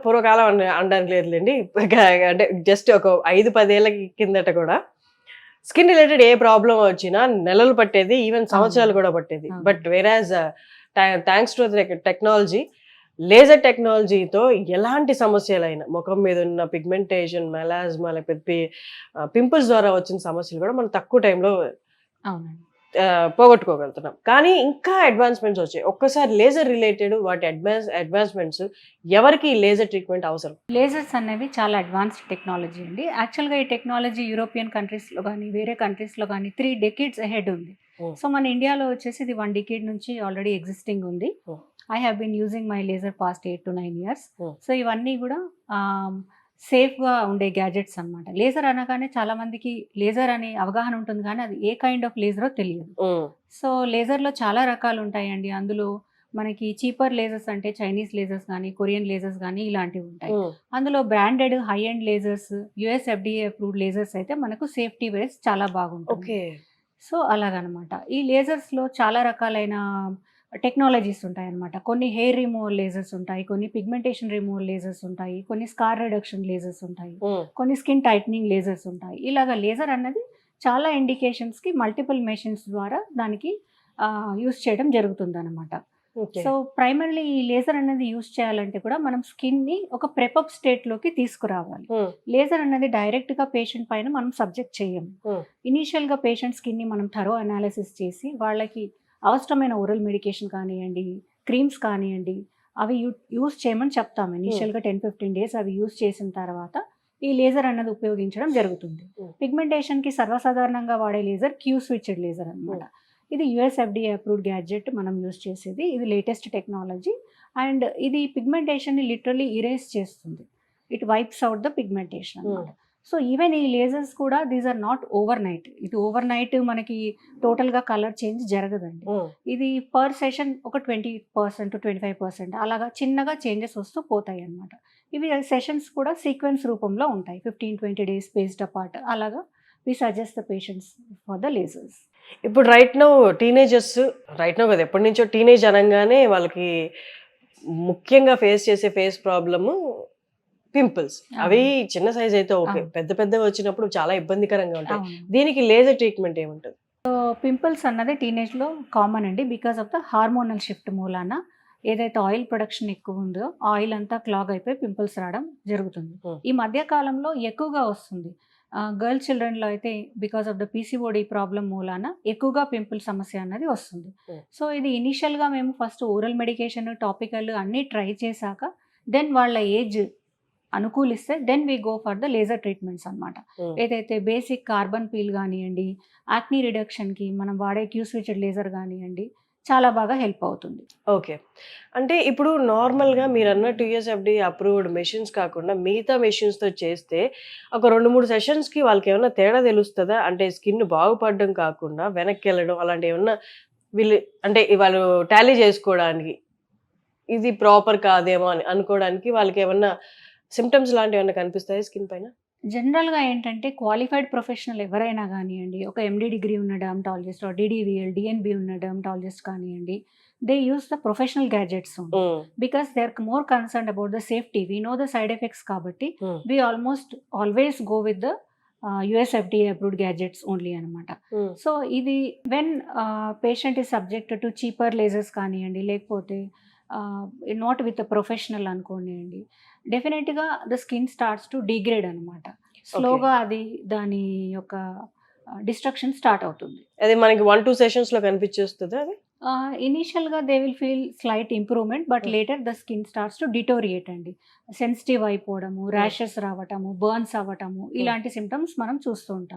పూర్వకాలం అనడానికి లేదులేండి. అంటే జస్ట్ ఒక 5-10 ఏళ్ల కిందట కూడా స్కిన్ రిలేటెడ్ ఏ ప్రాబ్లం వచ్చినా నెలలు పట్టేది, ఈవెన్ సంవత్సరాలు కూడా పట్టేది. బట్ వేరాజ్ థ్యాంక్స్ టు టెక్నాలజీ, లేజర్ టెక్నాలజీతో ఎలాంటి సమస్యలైనా, ముఖం మీద ఉన్న పిగ్మెంటేషన్, మెలాజ్మా, లేకపోతే పింపుల్స్ ద్వారా వచ్చిన సమస్యలు కూడా మనం తక్కువ టైంలో పోగొట్టుకోగలుగుతున్నాం. కానీ ఇంకా అడ్వాన్స్మెంట్స్ వచ్చాయి. ఒక్కసారి లేజర్ రిలేటెడ్ వాటి అడ్వాన్స్మెంట్స్ ఎవరికి లేజర్ ట్రీట్మెంట్ అవసరం? లేజర్స్ అనేవి చాలా అడ్వాన్స్డ్ టెక్నాలజీ అండి. యాక్చువల్గా ఈ టెక్నాలజీ యూరోపియన్ కంట్రీస్లో కానీ వేరే కంట్రీస్లో కానీ 3 decades అహెడ్ ఉంది. సో మన ఇండియాలో వచ్చేసి ఇది 1 decade నుంచి ఆల్రెడీ ఎగ్జిస్టింగ్ ఉంది. I have been using my laser past 8 to 9 years. So ఇవన్నీ కూడా సేఫ్గా ఉండే గ్యాజెట్స్ అనమాట. లేజర్ అనగానే చాలా మందికి లేజర్ అనే అవగాహన ఉంటుంది, కానీ అది ఏ కైండ్ ఆఫ్ లేజరో తెలియదు. సో లేజర్లో చాలా రకాలు ఉంటాయండి. అందులో మనకి చీపర్ లేజర్స్ అంటే చైనీస్ లేజర్స్ కానీ, కొరియన్ లేజర్స్ కానీ ఇలాంటివి ఉంటాయి. అందులో branded high end lasers, US FDA approved lasers అయితే మనకు సేఫ్టీ వైజ్ చాలా బాగుంటుంది. సో అలాగనమాట. ఈ లేజర్స్లో చాలా రకాలైన టెక్నాలజీస్ ఉంటాయి అన్నమాట. కొన్ని హెయిర్ రిమూవల్ లేజర్స్ ఉంటాయి, కొన్ని పిగ్మెంటేషన్ రిమూవల్ లేజర్స్ ఉంటాయి, కొన్ని స్కార్ రిడక్షన్ లేజర్స్ ఉంటాయి, కొన్ని స్కిన్ టైట్నింగ్ లేజర్స్ ఉంటాయి. ఇలాగ లేజర్ అన్నది చాలా ఇండికేషన్స్కి మల్టిపుల్ మెషిన్స్ ద్వారా దానికి యూస్ చేయడం జరుగుతుంది అనమాట. సో ప్రైమర్లీ ఈ లేజర్ అనేది యూస్ చేయాలంటే కూడా మనం స్కిన్ని ఒక ప్రెపప్ స్టేట్లోకి తీసుకురావాలి. లేజర్ అనేది డైరెక్ట్గా పేషెంట్ పైన మనం సబ్జెక్ట్ చేయము. ఇనీషియల్గా పేషెంట్ స్కిన్ని మనం థరో అనాలిసిస్ చేసి వాళ్ళకి అవసరమైన ఓరల్ మెడికేషన్ కానివ్వండి, క్రీమ్స్ కానివ్వండి, అవి యూస్ చేయమని చెప్తాము. ఇనీషియల్గా 10-15 days అవి యూస్ చేసిన తర్వాత ఈ లేజర్ అన్నది ఉపయోగించడం జరుగుతుంది. పిగ్మెంటేషన్కి సర్వసాధారణంగా వాడే లేజర్ క్యూ స్విచ్డ్ లేజర్ అనమాట. ఇది US FDA అప్రూవ్డ్ గ్యాడ్జెట్ మనం యూస్ చేసేది. ఇది లేటెస్ట్ టెక్నాలజీ అండ్ ఇది పిగ్మెంటేషన్ని లిటరలీ ఇరేజ్ చేస్తుంది. It wipes out the pigmentation అనమాట. సో ఈవెన్ ఈ లేజర్స్ కూడా these are not overnight. ఇది ఓవర్ నైట్ మనకి టోటల్గా కలర్ చేంజ్ జరగదండి. ఇది పర్ సెషన్ ఒక 20% to 25% అలాగా చిన్నగా చేంజెస్ వస్తూ పోతాయి అన్నమాట. ఇవి సెషన్స్ కూడా సీక్వెన్స్ రూపంలో ఉంటాయి, 15-20 days స్పేస్డ్ అపార్ట్. అలాగా we suggest the patients for the lasers. ఇప్పుడు రైట్ నో కదా, ఎప్పటి నుంచో టీనేజ్ అనగానే వాళ్ళకి ముఖ్యంగా ఫేస్ చేసే ఫేస్ ప్రాబ్లము పింపుల్స్. అవి చిన్న సైజ్ అయితే ఓకే, పెద్ద వచ్చినప్పుడు చాలా ఇబ్బందికరంగా ఉంటాయి. దీనికి లేజర్ ట్రీట్మెంట్ ఏముంటుంది? సో పింపుల్స్ అన్నది టీనేజ్లో కామన్ అండి. Because of the hormonal shift మూలాన ఏదైతే ఆయిల్ ప్రొడక్షన్ ఎక్కువ ఉందో ఆయిల్ అంతా క్లాగ్ అయిపోయి పింపుల్స్ రావడం జరుగుతుంది. ఈ మధ్య కాలంలో ఎక్కువగా వస్తుంది. గర్ల్ చిల్డ్రన్లో అయితే because of the PCOD problem మూలాన ఎక్కువగా పింపుల్ సమస్య అన్నది వస్తుంది. సో ఇది ఇనిషియల్గా మేము ఫస్ట్ ఓరల్ మెడికేషన్, టాపికల్ అన్నీ ట్రై చేశాక దెన్ వాళ్ళ ఏజ్ అనుకూలిస్తే then we go for the laser treatments అనమాట. ఏదైతే బేసిక్ కార్బన్ పీల్ కానివ్వండి, యాక్నీ రిడక్షన్కి మనం వాడే క్యూ స్విచ్డ్ లేజర్ కానివ్వండి, చాలా బాగా హెల్ప్ అవుతుంది. ఓకే, అంటే ఇప్పుడు నార్మల్గా మీరు అన్నట్టు US FDA అప్రూవ్డ్ మెషిన్స్ కాకుండా మిగతా మెషిన్స్తో చేస్తే ఒక 2-3 సెషన్స్కి వాళ్ళకి ఏమన్నా తేడా తెలుస్తుందా? అంటే స్కిన్ బాగుపడడం కాకుండా వెనక్కి వెళ్ళడం అలాంటి ఏమన్నా వాళ్ళు టాలీ చేసుకోవడానికి ఇది ప్రాపర్ కాదేమో అని అనుకోవడానికి వాళ్ళకి ఏమన్నా సిమ్టమ్స్ లాంటివి ఏమన్నా కనిపిస్తాయి స్కిన్ పైన? జనరల్గా ఏంటంటే క్వాలిఫైడ్ ప్రొఫెషనల్ ఎవరైనా కానివ్వండి, ఒక MD డిగ్రీ ఉన్న డర్మటాలజిస్ట్, DDVL, DNB ఉన్న డర్మటాలజిస్ట్ కానివ్వండి, they use the professional gadgets because they are more concern about the safety. We know the side effects కాబట్టి we almost always go with the US FDA approved gadgets only అనమాట. So ఇది when patient is subject to cheaper lasers కానివ్వండి, లేకపోతే not with professional అనుకోనివ్వండి, డెఫినెట్గా the skin starts to degrade అనమాట. స్లోగా అది దాని యొక్క డిస్ట్రక్షన్ స్టార్ట్ అవుతుంది. అది మనకి 1-2 సెషన్స్లో కనిపించేస్తుంది. అది ఇనీషియల్గా they will feel slight improvement, but later the skin starts to deteriorate అండి. సెన్సిటివ్ అయిపోవడము, ర్యాషెస్ రావటము, బర్న్స్ అవ్వటము, ఇలాంటి సిమ్టమ్స్ మనం చూస్తూ ఉంటాం.